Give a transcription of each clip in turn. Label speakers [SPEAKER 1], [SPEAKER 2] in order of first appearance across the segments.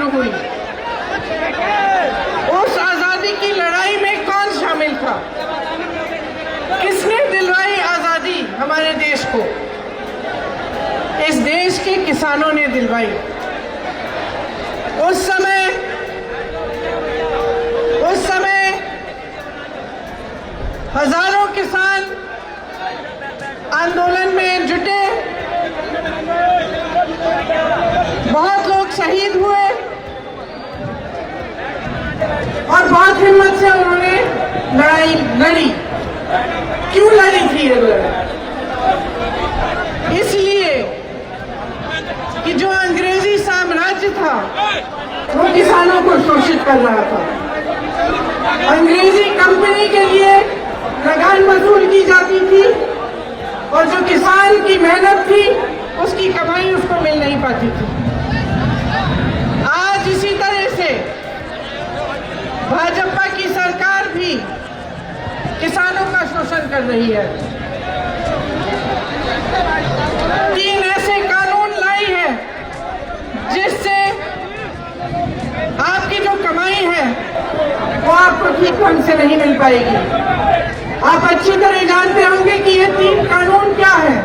[SPEAKER 1] शुरू हुई। उस आजादी की लड़ाई में कौन शामिल था? किसने दिलवाई आजादी हमारे देश को? इस देश के किसानों ने दिलवाई। उस समय हजारों किसान आंदोलन में जुटे, बहुत लोग शहीद हुए और बहुत हिम्मत से उन्होंने लड़ाई लड़ी। क्यों लड़ी थी ये लड़ाई? इसलिए कि जो अंग्रेजी साम्राज्य था वो किसानों को शोषित कर रहा था। अंग्रेजी कंपनी के लिए लगान वसूल की जाती थी और जो किसान की मेहनत थी उसकी कमाई उसको मिल नहीं पाती थी। आज इसी तरह से भाजपा की सरकार भी किसानों का शोषण कर रही है। 3 ऐसे कानून लाई है जिससे आपकी जो कमाई है वो आपको ठीक ढंग से नहीं मिल पाएगी। आप अच्छी तरह जानते होंगे कि ये 3 कानून क्या है।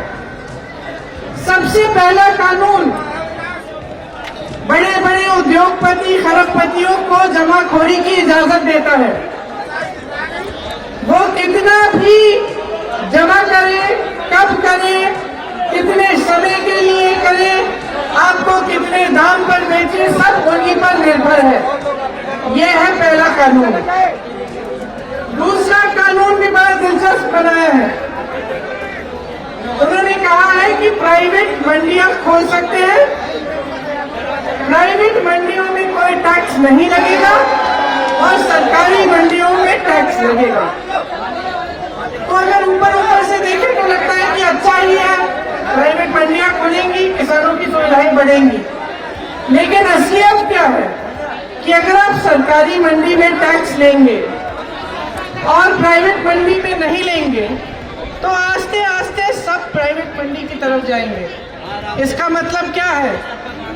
[SPEAKER 1] सबसे पहला कानून बड़े बड़े उद्योगपति खरबपतियों को जमाखोरी की इजाजत देता है। वो कितना भी जमा करे, कब करे, कितने समय के लिए करे, आपको कितने दाम पर बेचे, सब उन्हीं पर निर्भर है। यह है पहला कानून। दूसरा कानून भी बड़ा दिलचस्प बनाया है। उन्होंने कहा है कि प्राइवेट मंडियां खोल सकते हैं, प्राइवेट मंडियों में कोई टैक्स नहीं लगेगा और सरकारी मंडियों में टैक्स लगेगा। तो अगर ऊपर से देखें तो लगता है कि अच्छा ही है, प्राइवेट मंडियां खुलेंगी, किसानों की सुविधाएं बढ़ेंगी। लेकिन असलियत क्या है कि अगर आप सरकारी मंडी में टैक्स लेंगे और प्राइवेट मंडी में नहीं लेंगे तो आस्ते आस्ते सब प्राइवेट मंडी की तरफ जाएंगे। इसका मतलब क्या है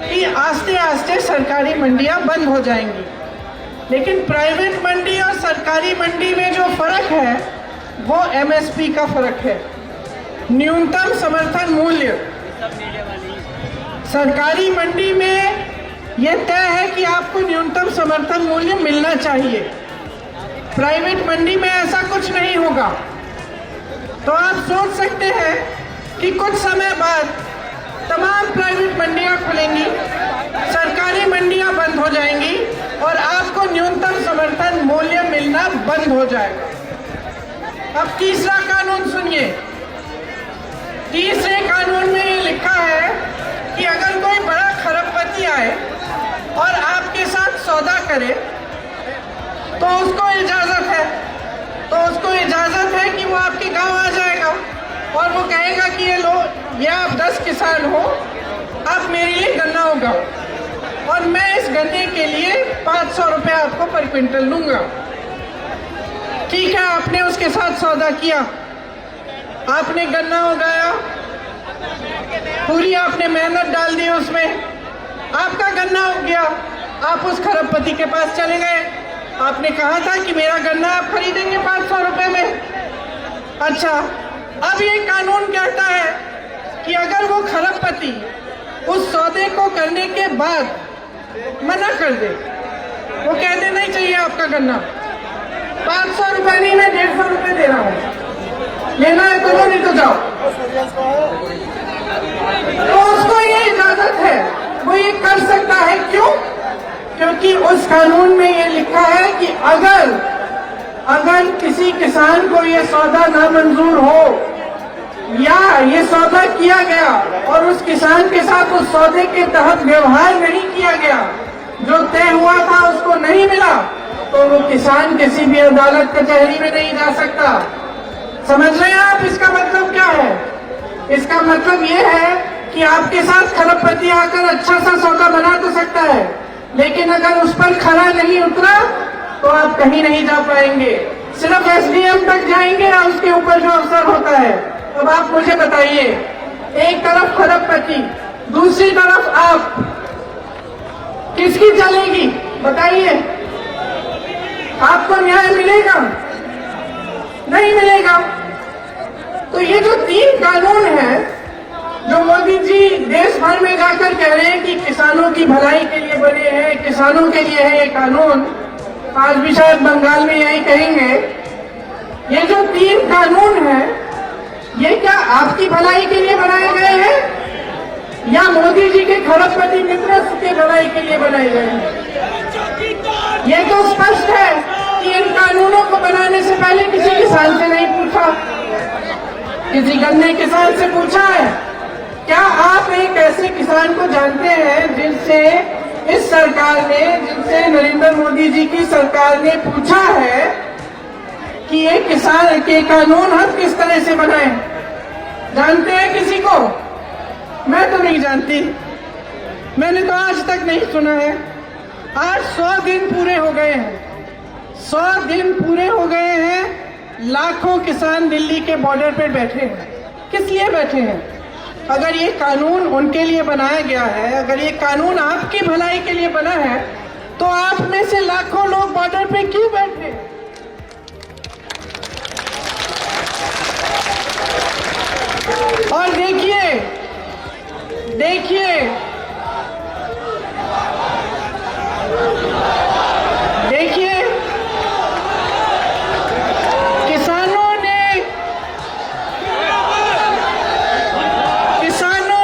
[SPEAKER 1] कि आस्ते आस्ते सरकारी मंडियां बंद हो जाएंगी। लेकिन प्राइवेट मंडी और सरकारी मंडी में जो फर्क है वो एमएसपी का फर्क है, न्यूनतम समर्थन मूल्य। सरकारी मंडी में यह तय है कि आपको न्यूनतम समर्थन मूल्य मिलना चाहिए। प्राइवेट मंडी में ऐसा कुछ नहीं होगा। तो आप सोच सकते हैं कि कुछ समय बाद तमाम प्राइवेट मंडियां खुलेंगी, सरकारी मंडियां बंद हो जाएंगी और आपको न्यूनतम समर्थन मूल्य मिलना बंद हो जाएगा। अब तीसरा कानून सुनिए। तीसरे कानून में ये लिखा है कि अगर कोई बड़ा खरबपति आए और आपके साथ सौदा करे तो उसको इजाजत है कि वो आपके गांव आ जाएगा और वो कहेगा कि ये आप 10 किसान हो, आप मेरे लिए गन्ना उगाओ और मैं इस गन्ने के लिए 500 रुपये आपको पर क्विंटल लूंगा। ठीक है, आपने उसके साथ सौदा किया, आपने गन्ना उगाया, पूरी आपने मेहनत डाल दी उसमें, आपका गन्ना उग गया। आप उस खरबपति के पास चले गए, आपने कहा था कि मेरा गन्ना आप खरीदेंगे 500 रुपये में। अच्छा, अब ये कानून कहता है कि अगर वो खरबपति उस सौदे को करने के बाद मना कर दे, वो कह दे नहीं चाहिए आपका गन्ना, 500 रुपये नहीं, मैं 150 रुपये दे रहा हूँ, लेना है तो लो, नहीं तो जाओ, तो उसको ये इजाजत है, वो ये कर सकता है। क्यों? क्योंकि उस कानून में ये लिखा है कि अगर किसी किसान को ये सौदा नामंजूर हो या ये सौदा किया गया और उस किसान के साथ उस सौदे के तहत व्यवहार नहीं किया गया, जो तय हुआ था उसको नहीं मिला, तो वो किसान किसी भी अदालत कचहरी में नहीं जा सकता। समझ रहे हैं आप इसका मतलब क्या है? इसका मतलब ये है कि आपके साथ खरबपति आकर अच्छा सा सौदा बना तो सकता है, लेकिन अगर उस पर खरा नहीं उतरा तो आप कहीं नहीं जा पाएंगे, सिर्फ एसडीएम तक जाएंगे या उसके ऊपर जो अफसर होता है। अब आप मुझे बताइए, एक तरफ खरबपति, दूसरी तरफ आप, किसकी चलेगी बताइए? आपको न्याय मिलेगा? नहीं मिलेगा। तो ये जो 3 कानून हैं जो मोदी जी देश भर में जाकर कह रहे हैं कि किसानों की भलाई के लिए बने हैं, किसानों के लिए है ये कानून, आज भी शायद बंगाल में यही कहेंगे, ये जो 3 कानून हैं ये क्या आपकी भलाई के लिए बनाए गए हैं या मोदी जी के खरबपति मित्र के भलाई के लिए बनाए गए हैं? ये तो स्पष्ट है कि इन कानूनों को बनाने से पहले किसी किसान से नहीं पूछा, किसी गन्ने किसान से पूछा है? क्या आप एक ऐसे किसान को जानते हैं जिनसे इस सरकार ने, जिनसे नरेंद्र मोदी जी की सरकार ने पूछा है कि ये किसान के कानून हम किस तरह से बनाएं? जानते हैं किसी को? मैं तो नहीं जानती, मैंने तो आज तक नहीं सुना है। आज 100 दिन पूरे हो गए हैं, 100 दिन पूरे हो गए हैं। लाखों किसान दिल्ली के बॉर्डर पे बैठे हैं। किस लिए बैठे हैं? अगर ये कानून उनके लिए बनाया गया है, अगर ये कानून आपकी भलाई के लिए बना है, तो आप में से लाखों लोग बॉर्डर पे क्यों बैठे? और देखिए देखिए देखिए किसानों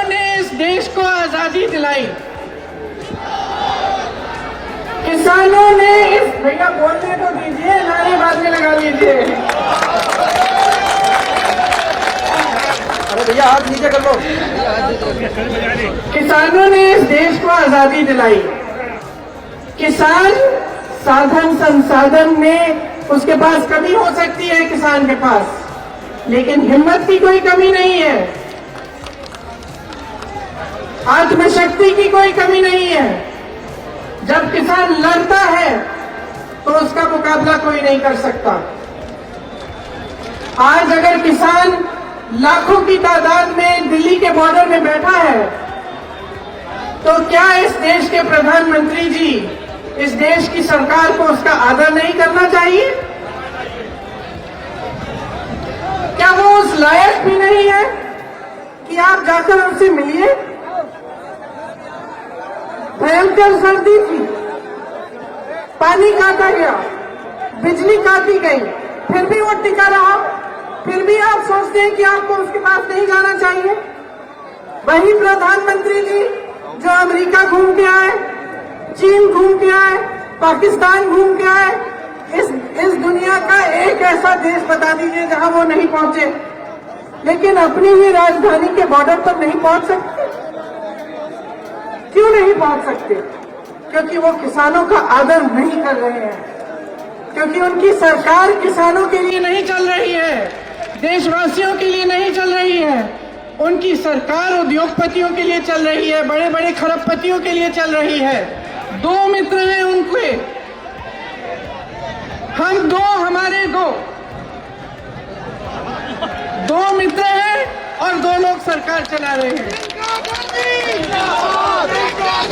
[SPEAKER 1] ने इस देश को आजादी दिलाई। किसानों ने इस, भैया बोलने तो दीजिए, नारे बाद में लगा लीजिए।
[SPEAKER 2] अरे भैया हाथ नीचे कर लो।
[SPEAKER 1] किसानों ने इस देश को आजादी दिलाई। किसान साधन संसाधन में उसके पास कमी हो सकती है किसान के पास, लेकिन हिम्मत की कोई कमी नहीं है, आत्मशक्ति की कोई कमी नहीं है। जब किसान लड़ता है तो उसका मुकाबला कोई नहीं कर सकता। आज अगर किसान लाखों की तादाद में दिल्ली के बॉर्डर में बैठा है, तो क्या इस देश के प्रधानमंत्री जी, इस देश की सरकार को उसका आदर नहीं करना चाहिए? क्या वो उस लायक भी नहीं है कि आप जाकर उनसे मिलिए? भयंकर सर्दी थी, पानी काटा गया, बिजली काटी गई, फिर भी वो टिका रहा। फिर भी आप सोचते हैं कि आपको उसके पास नहीं जाना चाहिए? वही प्रधानमंत्री जी जो अमेरिका घूम के आए, चीन घूम के आए, पाकिस्तान घूम के आए, इस दुनिया का एक ऐसा देश बता दीजिए जहां वो नहीं पहुंचे, लेकिन अपनी ही राजधानी के बॉर्डर पर नहीं पहुंच सकते। क्यों नहीं पहुंच सकते? क्योंकि वो किसानों का आदर नहीं कर रहे हैं, क्योंकि उनकी सरकार किसानों के लिए नहीं चल रही है, देशवासियों के लिए नहीं चल रही है। उनकी सरकार उद्योगपतियों के लिए चल रही है, बड़े बड़े खरबपतियों के लिए चल रही है। 2 मित्र हैं उनके, हम 2, हमारे 2 मित्र हैं और 2 लोग सरकार चला रहे हैं।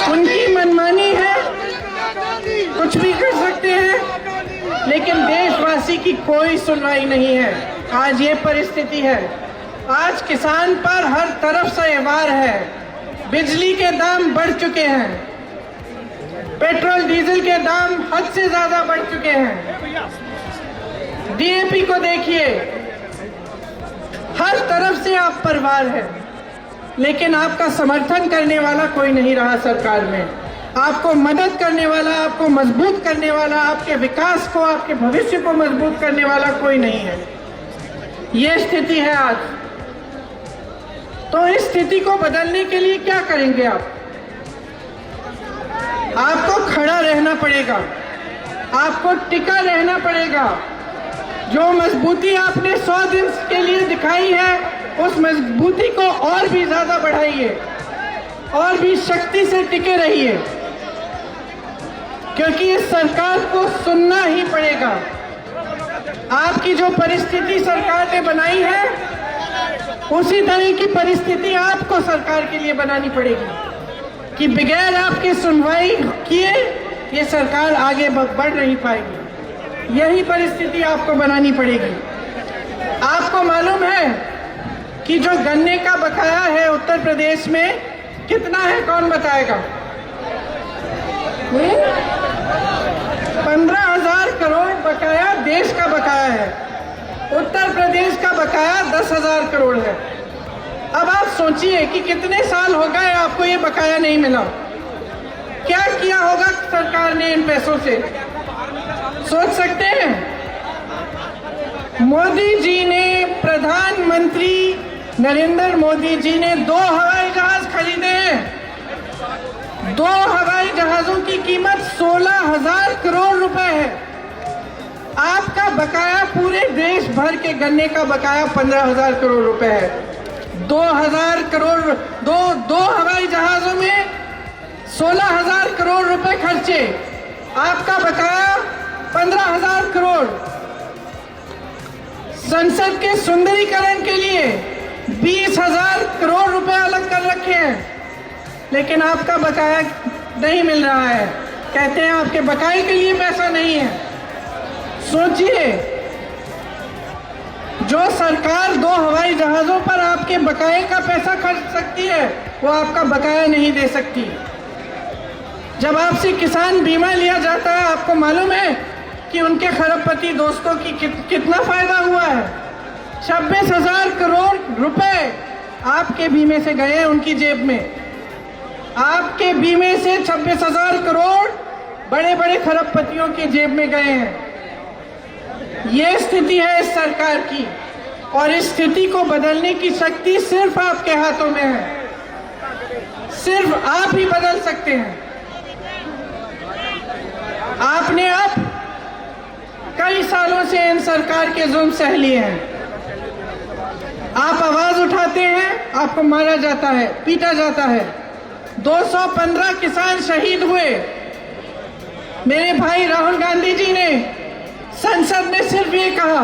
[SPEAKER 1] उनकी मनमानी है, कुछ भी कर सकते हैं, लेकिन देशवासी की कोई सुनवाई नहीं है। आज ये परिस्थिति है। आज किसान पर हर तरफ से वार है। बिजली के दाम बढ़ चुके हैं, पेट्रोल डीजल के दाम हद से ज्यादा बढ़ चुके हैं। डीएपी को देखिए, हर तरफ से आप पर वार है, लेकिन आपका समर्थन करने वाला कोई नहीं रहा सरकार में। आपको मदद करने वाला, आपको मजबूत करने वाला, आपके विकास को, आपके भविष्य को मजबूत करने वाला कोई नहीं है। ये स्थिति है आज। तो इस स्थिति को बदलने के लिए क्या करेंगे आप? आपको खड़ा रहना पड़ेगा, आपको टिका रहना पड़ेगा। जो मजबूती आपने 100 दिन के लिए दिखाई है, उस मजबूती को और भी ज्यादा बढ़ाइए, और भी शक्ति से टिके रहिए, क्योंकि इस सरकार को सुनना ही पड़ेगा। आपकी जो परिस्थिति सरकार ने बनाई है, उसी तरह की परिस्थिति आपको सरकार के लिए बनानी पड़ेगी। कि बगैर आपकी सुनवाई किए ये सरकार आगे बढ़ नहीं पाएगी। यही परिस्थिति आपको बनानी पड़ेगी। आपको मालूम है कि जो गन्ने का बकाया है उत्तर प्रदेश में कितना है, कौन बताएगा? 15,000 करोड़ बकाया देश का बकाया है। उत्तर प्रदेश का बकाया 10,000 करोड़ है। अब आप सोचिए कि कितने साल हो गए आपको ये बकाया नहीं मिला। क्या किया होगा सरकार ने इन पैसों से, सोच सकते हैं? मोदी जी ने, प्रधानमंत्री नरेंद्र मोदी जी ने 2 हवाई जहाज खरीदे हैं। 2 हवाई जहाजों की कीमत 16,000 करोड़ रुपए है। आपका बकाया पूरे देश भर के गन्ने का बकाया 15,000 करोड़ रुपए है। 2,000 करोड़ दो हवाई जहाजों में 16,000 करोड़ रुपए खर्चे, आपका बकाया 15,000 करोड़। संसद के सुंदरीकरण के लिए 20,000 करोड़ रुपए अलग कर रखे हैं, लेकिन आपका बकाया नहीं मिल रहा है। कहते हैं आपके बकाये के लिए पैसा नहीं है। सोचिए, जो सरकार 2 हवाई जहाजों पर आपके बकाये का पैसा खर्च सकती है, वो आपका बकाया नहीं दे सकती। जब आपसे किसान बीमा लिया जाता है, आपको मालूम है कि उनके खरबपति दोस्तों की कितना फायदा हुआ है? 26,000 करोड़ रुपए आपके बीमे से गए हैं उनकी जेब में। आपके बीमे से 26,000 करोड़ बड़े बड़े खरबपतियों की जेब में गए हैं। ये स्थिति है इस सरकार की, और इस स्थिति को बदलने की शक्ति सिर्फ आपके हाथों में है। सिर्फ आप ही बदल सकते हैं। आपने अब कई सालों से इन सरकार के जुल्म सह लिए हैं। आप आवाज उठाते हैं, आपको मारा जाता है, पीटा जाता है। 215 किसान शहीद हुए। मेरे भाई राहुल गांधी जी ने संसद में सिर्फ ये कहा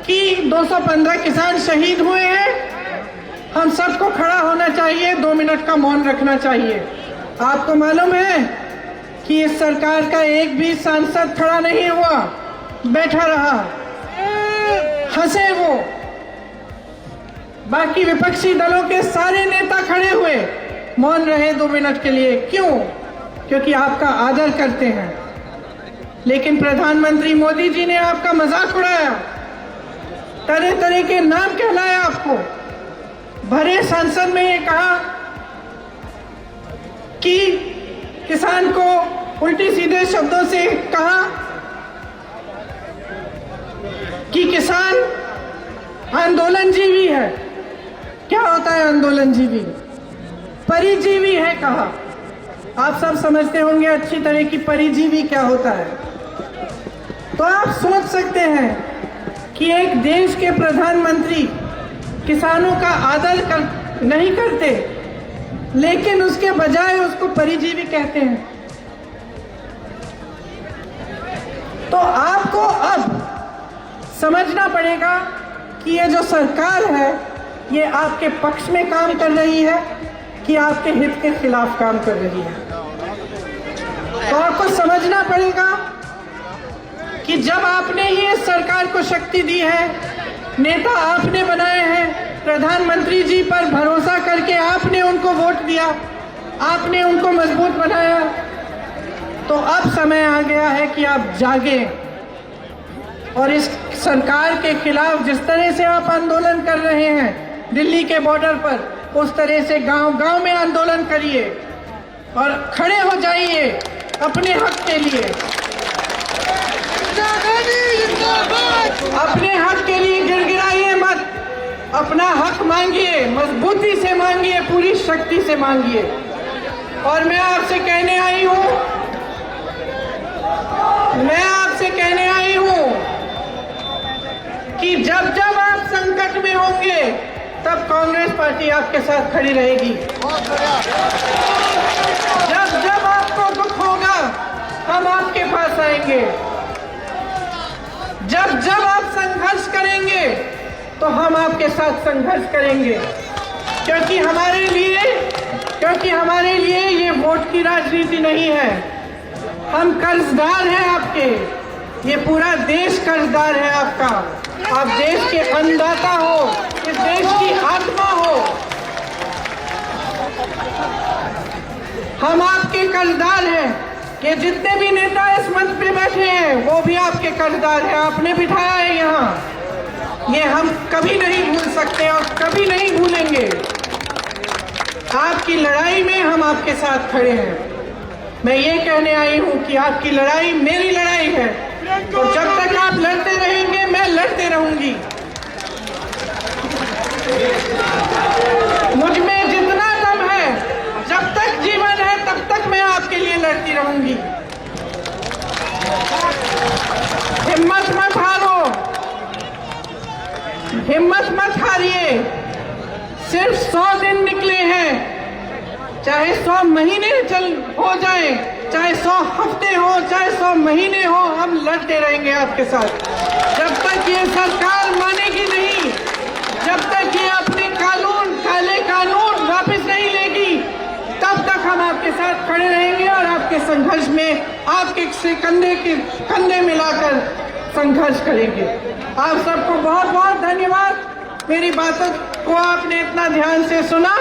[SPEAKER 1] कि 215 किसान शहीद हुए हैं, हम सबको खड़ा होना चाहिए, 2 मिनट का मौन रखना चाहिए। आपको मालूम है कि इस सरकार का एक भी सांसद खड़ा नहीं हुआ, बैठा रहा, हंसे वो। बाकी विपक्षी दलों के सारे नेता खड़े हुए, मौन रहे 2 मिनट के लिए। क्यों? क्योंकि आपका आदर करते हैं। लेकिन प्रधानमंत्री मोदी जी ने आपका मजाक उड़ाया, तरह तरह के नाम कहलाया आपको। भरे संसद में ये कहा कि किसान को उल्टी सीधे शब्दों से कहा कि किसान आंदोलनजीवी है। क्या होता है आंदोलनजीवी? परिजीवी है कहा। आप सब समझते होंगे अच्छी तरह की परिजीवी क्या होता है। तो आप सोच सकते हैं कि एक देश के प्रधानमंत्री किसानों का आदर नहीं करते, लेकिन उसके बजाय उसको परिजीवी कहते हैं। तो आपको अब समझना पड़ेगा कि ये जो सरकार है, ये आपके पक्ष में काम कर रही है कि आपके हित के खिलाफ काम कर रही है। तो आपको समझना पड़ेगा कि जब आपने ही इस सरकार को शक्ति दी है, नेता आपने बनाए हैं, प्रधानमंत्री जी पर भरोसा करके आपने उनको वोट दिया, आपने उनको मजबूत बनाया, तो अब समय आ गया है कि आप जागें और इस सरकार के खिलाफ जिस तरह से आप आंदोलन कर रहे हैं दिल्ली के बॉर्डर पर, उस तरह से गांव-गांव में आंदोलन करिए और खड़े हो जाइए अपने हक के लिए। अपने हक के लिए गिड़गिड़ाइए मत, अपना हक मांगिए, मजबूती से मांगिए, पूरी शक्ति से मांगिए। और मैं आपसे कहने आई हूं कि जब जब आप संकट में होंगे, तब कांग्रेस पार्टी आपके साथ खड़ी रहेगी। जब जब आपको दुख होगा, हम आपके पास आएंगे। जब जब आप संघर्ष करेंगे, तो हम आपके साथ संघर्ष करेंगे, क्योंकि हमारे लिए ये की राजनीति नहीं है। हम कर्जदार हैं आपके, ये पूरा देश कर्जदार है आपका। आप देश के अन्नदाता हो, इस देश की आत्मा हो। हम आपके कर्जदार हैं। ये जितने भी नेता इस मंच पे बैठे हैं वो भी आपके कर्जदार हैं। आपने बिठाया है यहाँ, ये हम कभी नहीं भूल सकते और कभी नहीं भूलेंगे। आपकी लड़ाई में हम आपके साथ खड़े हैं। मैं ये कहने आई हूँ कि आपकी लड़ाई मेरी लड़ाई है, और जब तक आप लड़ते रहेंगे मैं लड़ते रहूंगी। मुझ में जितना दम है, जब तक जीवन है तब तक मैं आपके लिए लड़ती रहूंगी। हिम्मत मत हारो, हिम्मत मत हारिए। सिर्फ 100 दिन निकले हैं, चाहे 100 महीने हो जाए, चाहे 100 हफ्ते हो, चाहे 100 महीने हो, हम लड़ते रहेंगे आपके साथ। जब तक ये सरकार मानेगी नहीं, जब तक ये अपने काले कानून वापस नहीं लेगी, तब तक हम आपके साथ खड़े रहेंगे और आपके संघर्ष में आपके से कंधे मिलाकर संघर्ष करेंगे। आप सबको बहुत बहुत धन्यवाद। मेरी बातों को आपने इतना ध्यान से सुना।